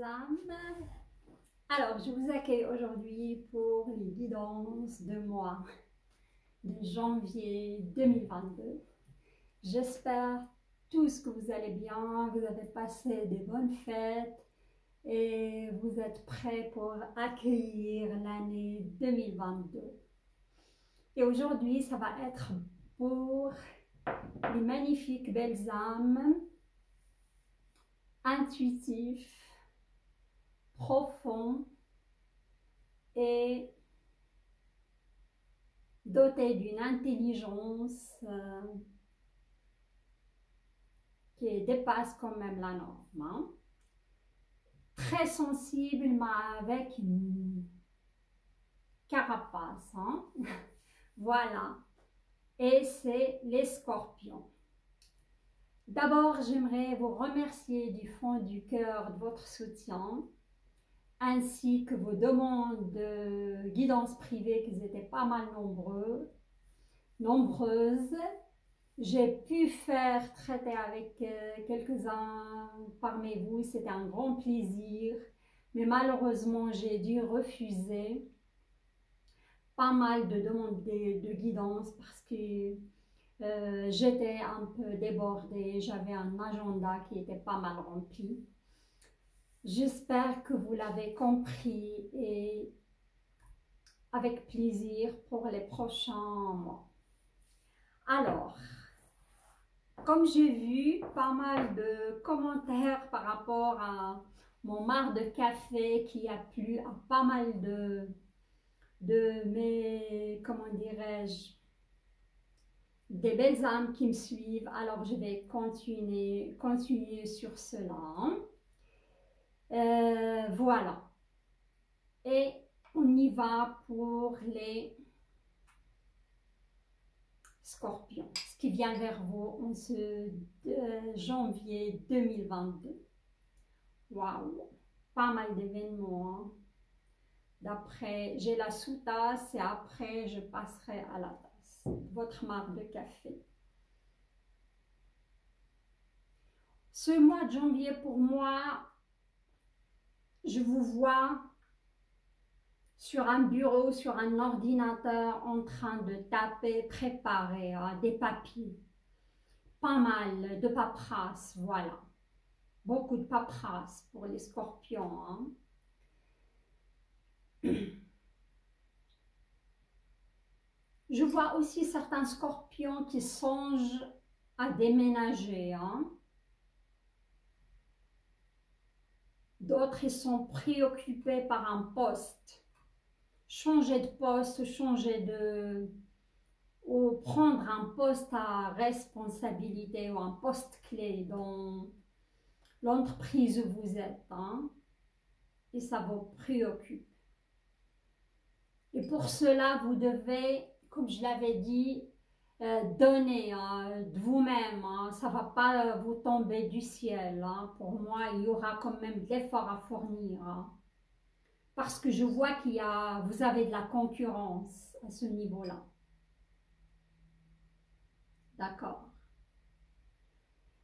belles âmes. Alors, je vous accueille aujourd'hui pour les guidances de mois de janvier 2022. J'espère tous que vous allez bien, vous avez passé des bonnes fêtes et vous êtes prêts pour accueillir l'année 2022. Et aujourd'hui, ça va être pour les magnifiques belles âmes, intuitifs, profonds et dotés d'une intelligence qui dépasse quand même la norme. Hein? Très sensible, mais avec une carapace. Hein? Voilà. Et c'est les scorpions. D'abord, j'aimerais vous remercier du fond du cœur de votre soutien, ainsi que vos demandes de guidance privée, qui étaient pas mal nombreuses. J'ai pu faire traiter avec quelques-uns parmi vous, c'était un grand plaisir, mais malheureusement, j'ai dû refuser pas mal de demandes de guidance parce que j'étais un peu débordée, j'avais un agenda qui était pas mal rempli. J'espère que vous l'avez compris et avec plaisir pour les prochains mois. Alors, comme j'ai vu pas mal de commentaires par rapport à mon marc de café qui a plu à pas mal de mes, comment dirais-je, des belles âmes qui me suivent, alors je vais continuer sur cela. Voilà. Et on y va pour les scorpions, ce qui vient vers vous en ce janvier 2022. Waouh, pas mal d'événements. Hein? D'après, j'ai la sous-tasse et après je passerai à la tasse. Votre marque de café. Ce mois de janvier pour moi, je vous vois sur un bureau, sur un ordinateur en train de taper, préparer des papiers. Pas mal de paperasse, voilà. Beaucoup de paperasse pour les scorpions. Hein. Je vois aussi certains scorpions qui songent à déménager. Hein. D'autres, ils sont préoccupés par un poste. Changer de poste, ou prendre un poste à responsabilité ou un poste clé dans l'entreprise où vous êtes. Hein. Et ça vous préoccupe. Et pour cela, vous devez, comme je l'avais dit, donner de vous-même. Hein. Ça ne va pas vous tomber du ciel. Hein. Pour moi, il y aura quand même de l'effort à fournir. Hein. Parce que je vois vous avez de la concurrence à ce niveau-là. D'accord.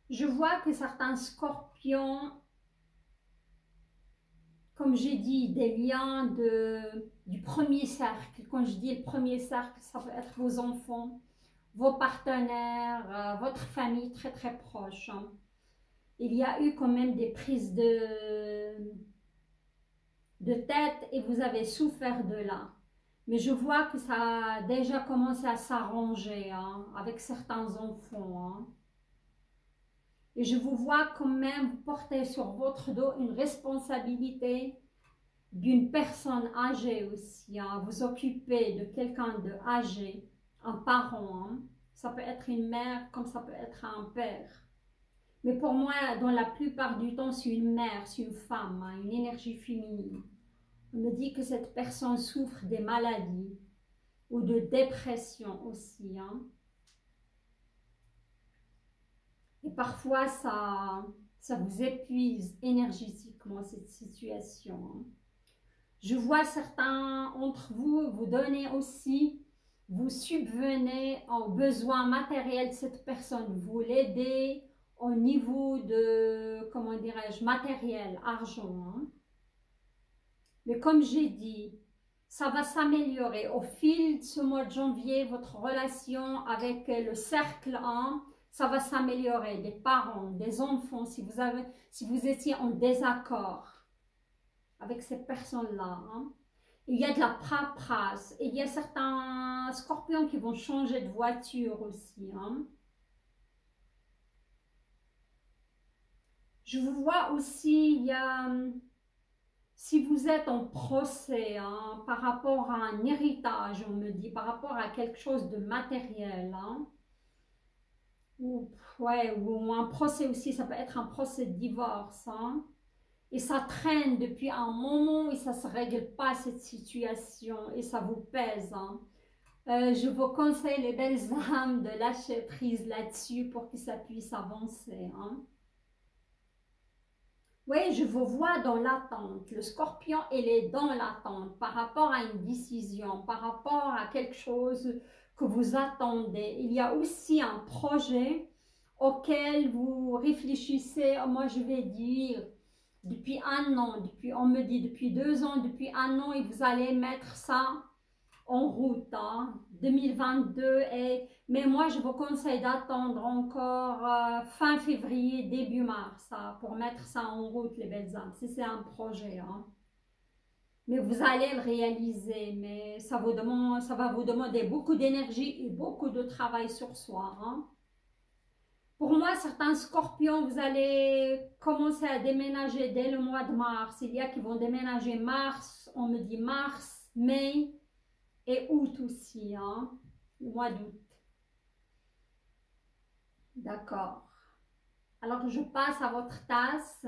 Je vois que certains scorpions, comme j'ai dit, des liens du premier cercle. Quand je dis le premier cercle, ça peut être vos enfants, vos partenaires, votre famille très très proche. Hein. Il y a eu quand même des prises de tête et vous avez souffert de là. Mais je vois que ça a déjà commencé à s'arranger hein, avec certains enfants. Hein. Et je vous vois quand même vous porter sur votre dos une responsabilité d'une personne âgée aussi. Hein. Vous occuper de quelqu'un de âgé, un parent. Hein. Ça peut être une mère comme ça peut être un père. Mais pour moi, dans la plupart du temps, c'est une mère, c'est une femme, hein, une énergie féminine. On me dit que cette personne souffre des maladies ou de dépression aussi. Hein. Et parfois, ça vous épuise énergétiquement, cette situation. Hein. Je vois certains d'entre vous, vous donnez aussi, vous subvenez aux besoins matériels de cette personne. Vous l'aidez au niveau de, comment dirais-je, matériel, argent. Hein. Mais comme j'ai dit, ça va s'améliorer. Au fil de ce mois de janvier, votre relation avec le cercle 1, ça va s'améliorer. Des parents, des enfants, si vous étiez en désaccord avec ces personnes-là. Hein. Il y a de la paperasse. Il y a certains scorpions qui vont changer de voiture aussi. Hein. Je vous vois aussi, il y a, si vous êtes en procès hein, par rapport à un héritage, on me dit, par rapport à quelque chose de matériel, hein, ou, ouais, ou un procès aussi, ça peut être un procès de divorce, hein, et ça traîne depuis un moment et ça ne se règle pas cette situation et ça vous pèse. Hein. Je vous conseille les belles âmes de lâcher prise là-dessus pour que ça puisse avancer. Hein. Oui, je vous vois dans l'attente. Le scorpion, il est dans l'attente par rapport à une décision, par rapport à quelque chose que vous attendez. Il y a aussi un projet auquel vous réfléchissez, moi je vais dire, depuis un an, on me dit depuis 2 ans, depuis un an, et vous allez mettre ça en route, hein, 2022. Mais moi, je vous conseille d'attendre encore fin février, début mars, hein, pour mettre ça en route, les belles âmes, si c'est un projet. Hein. Mais vous allez le réaliser, mais ça va vous demander beaucoup d'énergie et beaucoup de travail sur soi. Hein. Pour moi, certains scorpions, vous allez commencer à déménager dès le mois de mars. Il y a qui vont déménager mars, on me dit mars, mai, et août aussi, hein, le mois d'août. D'accord. Alors, je passe à votre tasse.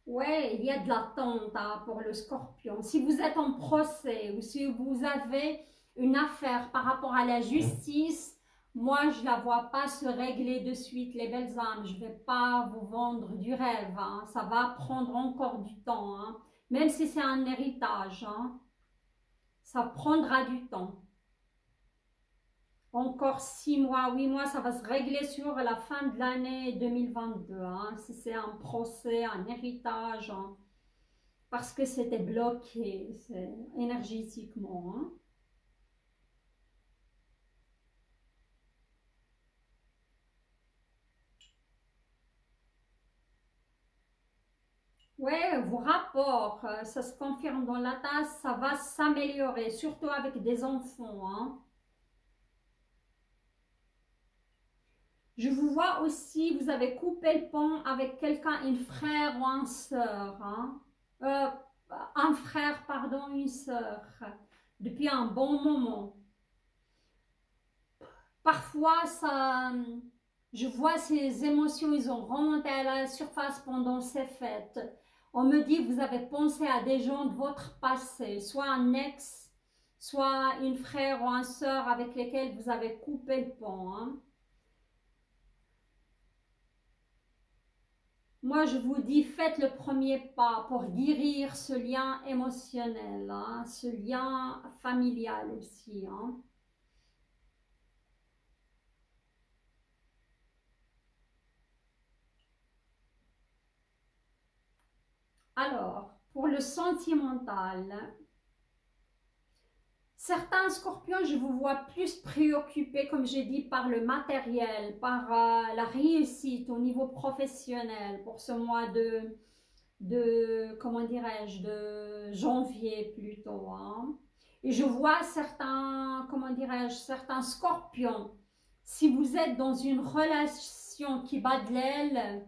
Ouais, il y a de l'attente hein, pour le scorpion. Si vous êtes en procès ou si vous avez une affaire par rapport à la justice, moi, je ne la vois pas se régler de suite, les belles âmes. Je ne vais pas vous vendre du rêve. Hein. Ça va prendre encore du temps. Hein. Même si c'est un héritage, hein. Ça prendra du temps. Encore 6 mois, 8 mois, ça va se régler sur la fin de l'année 2022. Hein. Si c'est un procès, un héritage, hein. Parce que c'était bloqué énergétiquement. Hein. Oui, vos rapports, ça se confirme dans la tasse, ça va s'améliorer, surtout avec des enfants. Hein. Je vous vois aussi, vous avez coupé le pont avec quelqu'un, une frère ou une sœur. Hein. Un frère, pardon, une sœur, depuis un bon moment. Parfois, ça, je vois ces émotions, ils ont remonté à la surface pendant ces fêtes. On me dit, vous avez pensé à des gens de votre passé, soit un ex, soit une frère ou une sœur avec lesquels vous avez coupé le pont. Hein. Moi, je vous dis, faites le premier pas pour guérir ce lien émotionnel, hein, ce lien familial aussi. Hein. Alors, pour le sentimental, certains scorpions, je vous vois plus préoccupés, comme j'ai dit, par le matériel, par la réussite au niveau professionnel pour ce mois comment dirais-je, de janvier plutôt. Hein. Et je vois certains, comment dirais-je, certains scorpions, si vous êtes dans une relation qui bat de l'aile,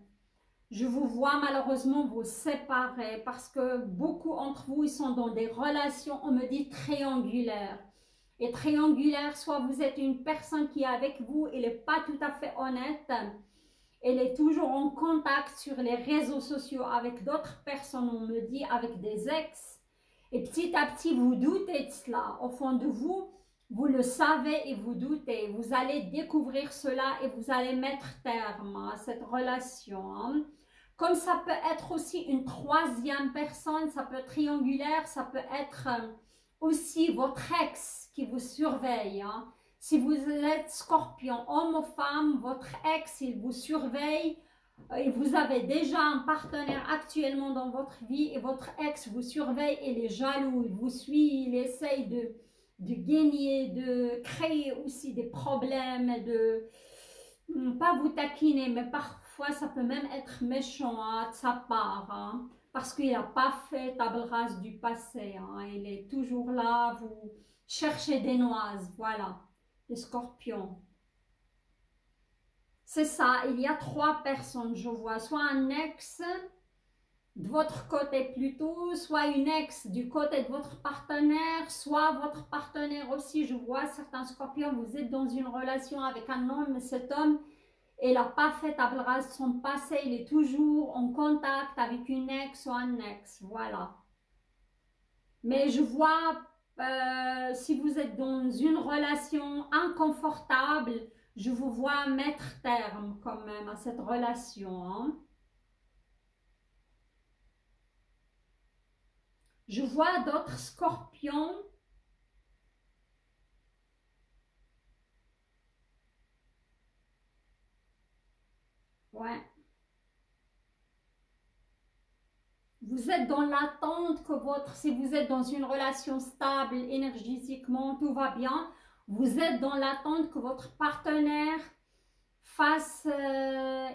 je vous vois malheureusement vous séparer parce que beaucoup d'entre vous, ils sont dans des relations, on me dit triangulaires. Et triangulaire, soit vous êtes une personne qui est avec vous, elle n'est pas tout à fait honnête, elle est toujours en contact sur les réseaux sociaux avec d'autres personnes, on me dit, avec des ex. Et petit à petit, vous doutez de cela. Au fond de vous, vous le savez et vous doutez. Vous allez découvrir cela et vous allez mettre terme à cette relation. Hein. Comme ça peut être aussi une troisième personne, ça peut être triangulaire, ça peut être aussi votre ex qui vous surveille. Hein. Si vous êtes scorpion, homme ou femme, votre ex, il vous surveille. Et vous avez déjà un partenaire actuellement dans votre vie et votre ex vous surveille, il est jaloux, il vous suit, il essaye de gagner, de créer aussi des problèmes, de pas vous taquiner, mais parfois ça peut même être méchant hein, de sa part, hein, parce qu'il n'a pas fait table rase du passé, hein, il est toujours là, vous cherchez des noises, voilà, les scorpions. C'est ça, il y a 3 personnes, je vois, soit un ex de votre côté plutôt, soit une ex du côté de votre partenaire, soit votre partenaire aussi, je vois certains scorpions, vous êtes dans une relation avec un homme, mais cet homme, il n'a pas fait table rase de son passé, il est toujours en contact avec une ex ou un ex, voilà. Mais je vois, si vous êtes dans une relation inconfortable, je vous vois mettre terme quand même à cette relation. Hein. Je vois d'autres scorpions. Ouais. Vous êtes dans l'attente que si vous êtes dans une relation stable, énergétiquement, tout va bien, vous êtes dans l'attente que votre partenaire fasse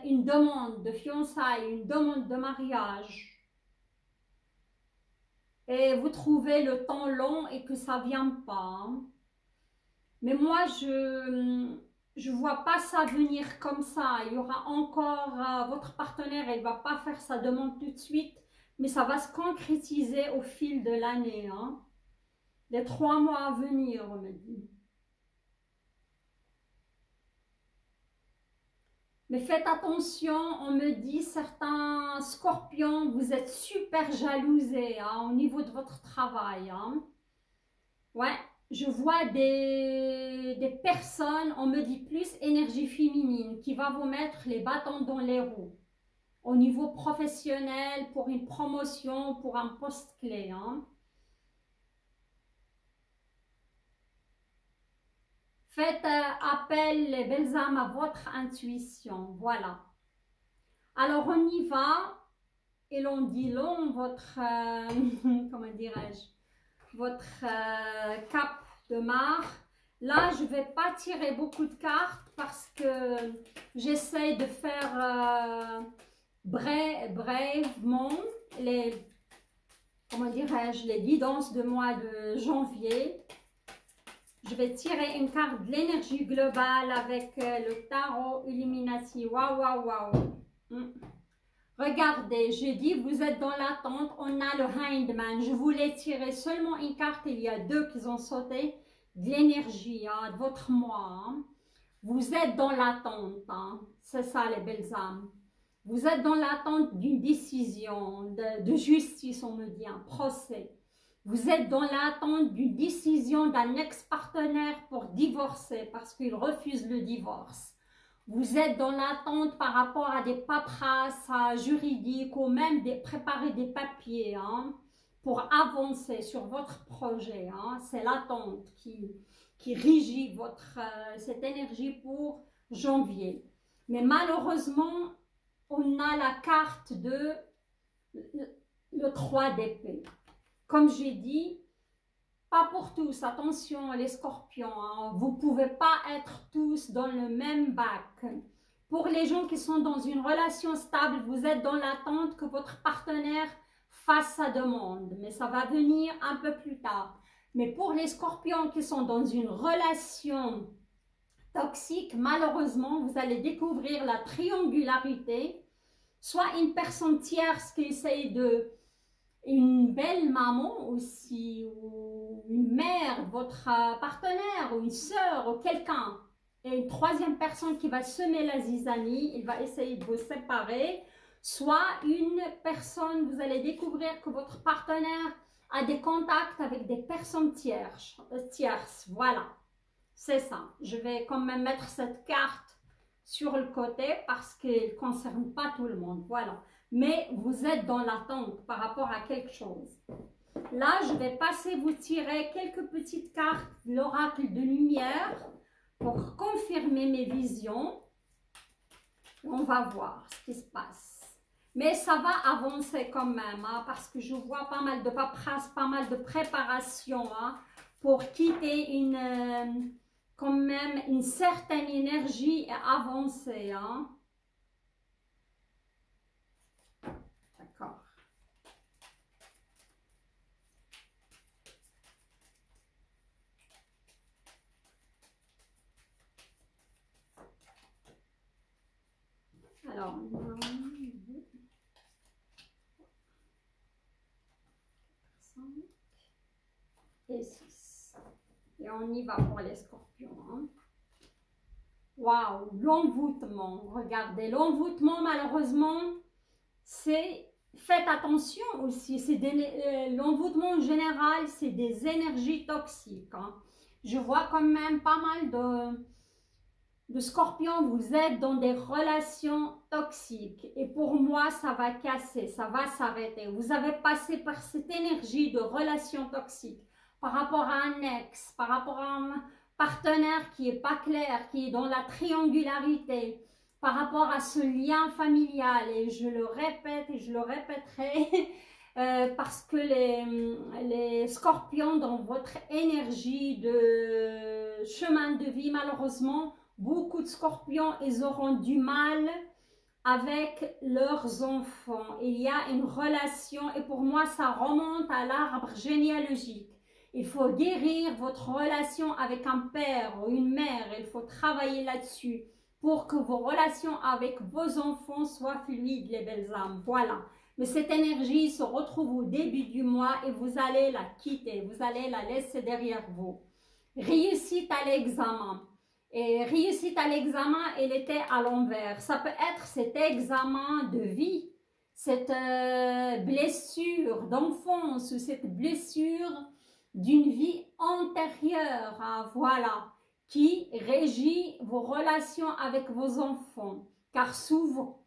une demande de fiançailles, une demande de mariage. Et vous trouvez le temps long et que ça ne vient pas. Hein. Mais moi, je vois pas ça venir comme ça. Il y aura encore votre partenaire, il ne va pas faire sa demande tout de suite, mais ça va se concrétiser au fil de l'année. Hein. Les 3 mois à venir, on me dit. Mais faites attention, on me dit, certains scorpions, vous êtes super jalousés hein, au niveau de votre travail. Hein. Ouais, je vois des personnes, on me dit plus énergie féminine, qui va vous mettre les bâtons dans les roues. Au niveau professionnel, pour une promotion, pour un poste clé. Hein. Faites appel, les belles âmes, à votre intuition. Voilà. Alors, on y va. Et l'on dit long, votre, comment dirais-je, votre cap de mare. Là, je ne vais pas tirer beaucoup de cartes parce que j'essaie de faire brièvement les, comment dirais-je, les guidances de mois de janvier. Je vais tirer une carte de l'énergie globale avec le tarot Illuminati. Waouh, waouh, waouh. Regardez, je dis, vous êtes dans l'attente. On a le Hangman. Je voulais tirer seulement une carte. Il y a 2 qui ont sauté. De l'énergie, hein, de votre moi. Hein. Vous êtes dans l'attente. Hein. C'est ça, les belles âmes. Vous êtes dans l'attente d'une décision, de justice, on me dit, un procès. Vous êtes dans l'attente d'une décision d'un ex-partenaire pour divorcer parce qu'il refuse le divorce. Vous êtes dans l'attente par rapport à des paperasses juridiques ou même préparer des papiers hein, pour avancer sur votre projet. Hein. C'est l'attente qui régit cette énergie pour janvier. Mais malheureusement, on a la carte de le 3 d'épée. Comme j'ai dit, pas pour tous, attention les scorpions, hein. Vous ne pouvez pas être tous dans le même bac. Pour les gens qui sont dans une relation stable, vous êtes dans l'attente que votre partenaire fasse sa demande, mais ça va venir un peu plus tard. Mais pour les scorpions qui sont dans une relation toxique, malheureusement, vous allez découvrir la triangularité, soit une personne tierce qui essaye de une belle maman aussi, ou une mère, votre partenaire, ou une sœur, ou quelqu'un. Et une 3e personne qui va semer la zizanie, il va essayer de vous séparer. Soit une personne, vous allez découvrir que votre partenaire a des contacts avec des personnes tierces. Voilà, c'est ça. Je vais quand même mettre cette carte sur le côté parce qu'elle ne concerne pas tout le monde. Voilà. Mais vous êtes dans l'attente par rapport à quelque chose. Là, je vais passer vous tirer quelques petites cartes de l'oracle de lumière pour confirmer mes visions. On va voir ce qui se passe. Mais ça va avancer quand même, hein, parce que je vois pas mal de paperasse, pas mal de préparation, hein, pour quitter quand même une certaine énergie et avancer. Hein. D'accord. Alors, 1, 2, 5 et 6. Et on y va pour les scorpions. Hein. Waouh, l'envoûtement. Regardez, l'envoûtement, malheureusement, c'est... Faites attention aussi, l'envoûtement en général, c'est des énergies toxiques. Hein. Je vois quand même pas mal de scorpions, vous êtes dans des relations toxiques. Et pour moi, ça va casser, ça va s'arrêter. Vous avez passé par cette énergie de relations toxiques par rapport à un ex, par rapport à un partenaire qui n'est pas clair, qui est dans la triangularité, par rapport à ce lien familial. Et je le répète et je le répéterai parce que les scorpions dans votre énergie de chemin de vie, malheureusement, beaucoup de scorpions, ils auront du mal avec leurs enfants. Il y a une relation et pour moi, ça remonte à l'arbre généalogique. Il faut guérir votre relation avec un père ou une mère. Il faut travailler là-dessus pour que vos relations avec vos enfants soient fluides, les belles âmes. Voilà. Mais cette énergie se retrouve au début du mois et vous allez la quitter. Vous allez la laisser derrière vous. Réussite à l'examen. Et réussite à l'examen, elle était à l'envers. Ça peut être cet examen de vie, cette blessure d'enfance ou cette blessure d'une vie antérieure, hein, voilà, qui régit vos relations avec vos enfants. Car souvent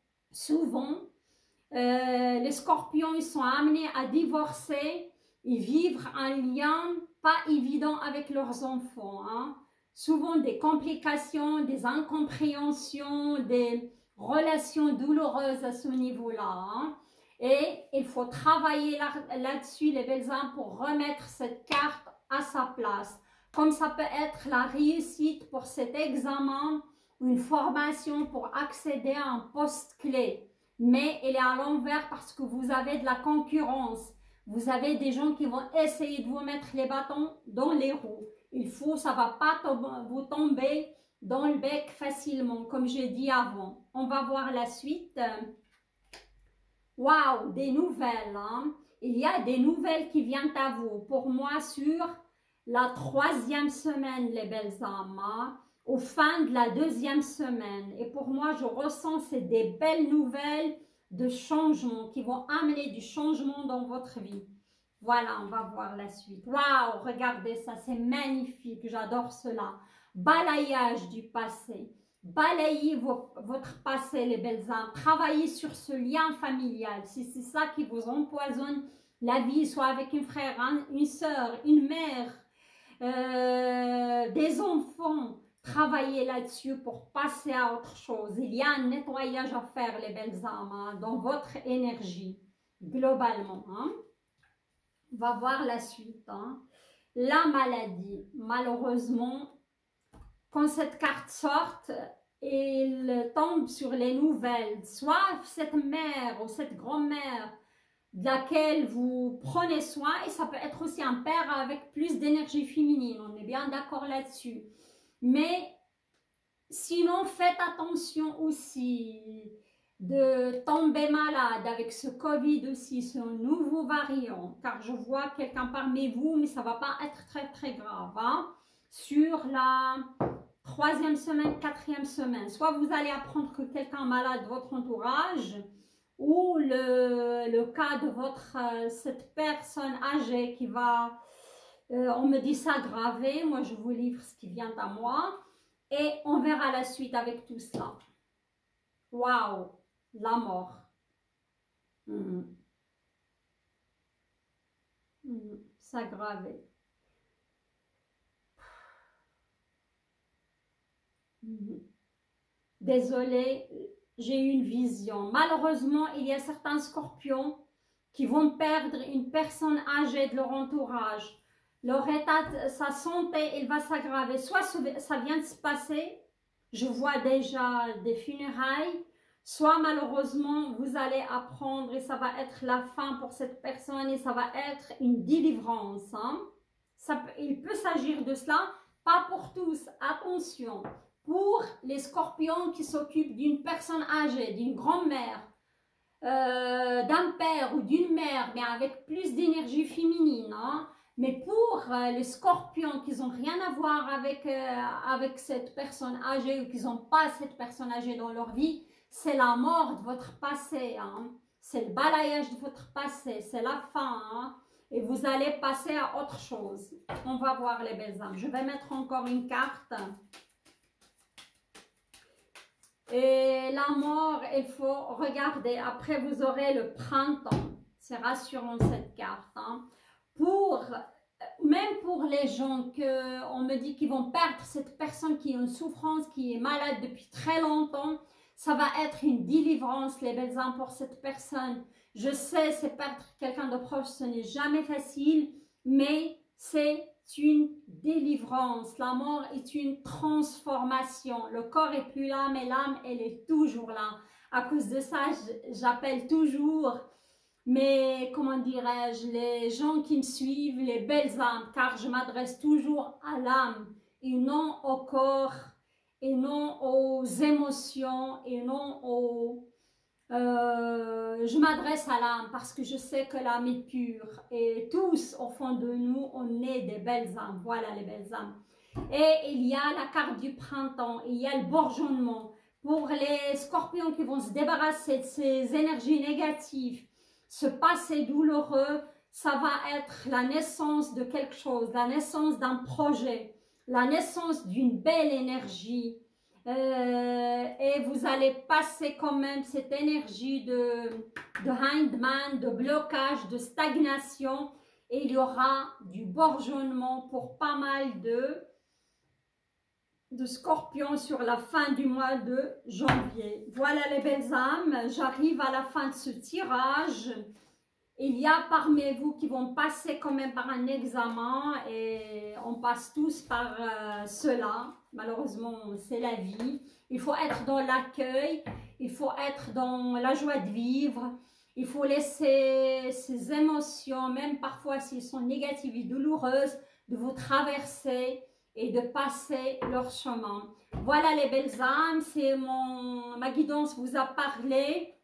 les scorpions, ils sont amenés à divorcer et vivre un lien pas évident avec leurs enfants, hein. Souvent des complications, des incompréhensions, des relations douloureuses à ce niveau-là. Hein. Et il faut travailler là-dessus, les belles âmes, pour remettre cette carte à sa place. Comme ça peut être la réussite pour cet examen, une formation pour accéder à un poste clé. Mais elle est à l'envers parce que vous avez de la concurrence. Vous avez des gens qui vont essayer de vous mettre les bâtons dans les roues. Ça ne va pas vous tomber dans le bec facilement, comme j'ai dit avant. On va voir la suite. Waouh, des nouvelles. Hein? Il y a des nouvelles qui viennent à vous. Pour moi, sur la 3e semaine, les belles âmes. Hein? Au fin de la 2e semaine. Et pour moi, je ressens c'est des belles nouvelles de changement qui vont amener du changement dans votre vie. Voilà, on va voir la suite. Waouh, regardez ça, c'est magnifique, j'adore cela. Balayage du passé. Balayez votre passé, les belles âmes. Travaillez sur ce lien familial. Si c'est ça qui vous empoisonne la vie, soit avec un frère, une soeur, une mère, des enfants, travaillez là-dessus pour passer à autre chose. Il y a un nettoyage à faire, les belles âmes, hein, dans votre énergie, globalement. Hein. On va voir la suite. Hein. La maladie, malheureusement, quand cette carte sort, elle tombe sur les nouvelles. Soit cette mère ou cette grand-mère de laquelle vous prenez soin, et ça peut être aussi un père avec plus d'énergie féminine. On est bien d'accord là-dessus. Mais sinon, faites attention aussi de tomber malade avec ce Covid aussi, ce nouveau variant, car je vois quelqu'un parmi vous, mais ça ne va pas être très très grave, hein, sur la 3e semaine, 4e semaine. Soit vous allez apprendre que quelqu'un est malade de votre entourage, ou le cas de cette personne âgée qui va, on me dit s'aggraver, moi je vous livre ce qui vient à moi, et on verra la suite avec tout ça. Waouh! La mort. s'aggraver. Désolée, j'ai eu une vision. Malheureusement, il y a certains scorpions qui vont perdre une personne âgée de leur entourage. Leur état, sa santé, il va s'aggraver. Soit ça vient de se passer, je vois déjà des funérailles, soit malheureusement, vous allez apprendre et ça va être la fin pour cette personne et ça va être une délivrance. Hein. Il peut s'agir de cela, pas pour tous, attention. Pour les scorpions qui s'occupent d'une personne âgée, d'une grand-mère, d'un père ou d'une mère, mais avec plus d'énergie féminine. Hein. Mais pour les scorpions qui n'ont rien à voir avec cette personne âgée ou qui n'ont pas cette personne âgée dans leur vie, c'est la mort de votre passé. Hein. C'est le balayage de votre passé, c'est la fin. Hein. Et vous allez passer à autre chose. On va voir les belles âmes. Je vais mettre encore une carte. Et la mort, il faut regarder. Après, vous aurez le printemps. C'est rassurant cette carte. Hein. Même pour les gens on me dit qu'ils vont perdre cette personne qui a une souffrance, qui est malade depuis très longtemps, ça va être une délivrance, les belles âmes, pour cette personne. Je sais, c'est perdre quelqu'un de proche, ce n'est jamais facile, mais c'est une délivrance. La mort est une transformation. Le corps est plus là, mais l'âme, elle est toujours là. À cause de ça, j'appelle toujours, mais comment dirais-je, les gens qui me suivent, les belles âmes, car je m'adresse toujours à l'âme et non au corps, et non aux émotions, et non aux... je m'adresse à l'âme parce que je sais que l'âme est pure et tous au fond de nous on est des belles âmes. Voilà les belles âmes. Et il y a la carte du printemps, il y a le bourgeonnement pour les scorpions qui vont se débarrasser de ces énergies négatives. Ce passé douloureux, ça va être la naissance de quelque chose, la naissance d'un projet, la naissance d'une belle énergie. Et vous allez passer quand même cette énergie de hindman, de blocage, de stagnation, et il y aura du bourgeonnement pour pas mal de scorpions sur la fin du mois de janvier. Voilà les belles âmes, j'arrive à la fin de ce tirage. Il y a parmi vous qui vont passer quand même par un examen et on passe tous par cela. Malheureusement, c'est la vie. Il faut être dans l'accueil, il faut être dans la joie de vivre. Il faut laisser ces émotions, même parfois s'ils sont négatives et douloureuses, de vous traverser et de passer leur chemin. Voilà les belles âmes, c'est ma guidance vous a parlé.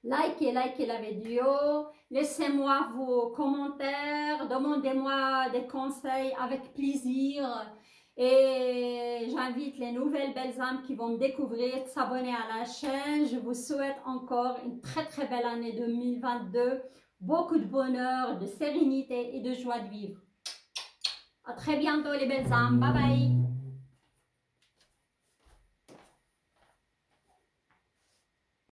Likez la vidéo, laissez-moi vos commentaires, demandez-moi des conseils avec plaisir. Et j'invite les nouvelles belles âmes qui vont me découvrir de s'abonner à la chaîne. Je vous souhaite encore une très belle année 2022. Beaucoup de bonheur, de sérénité et de joie de vivre. À très bientôt les belles âmes. Bye bye.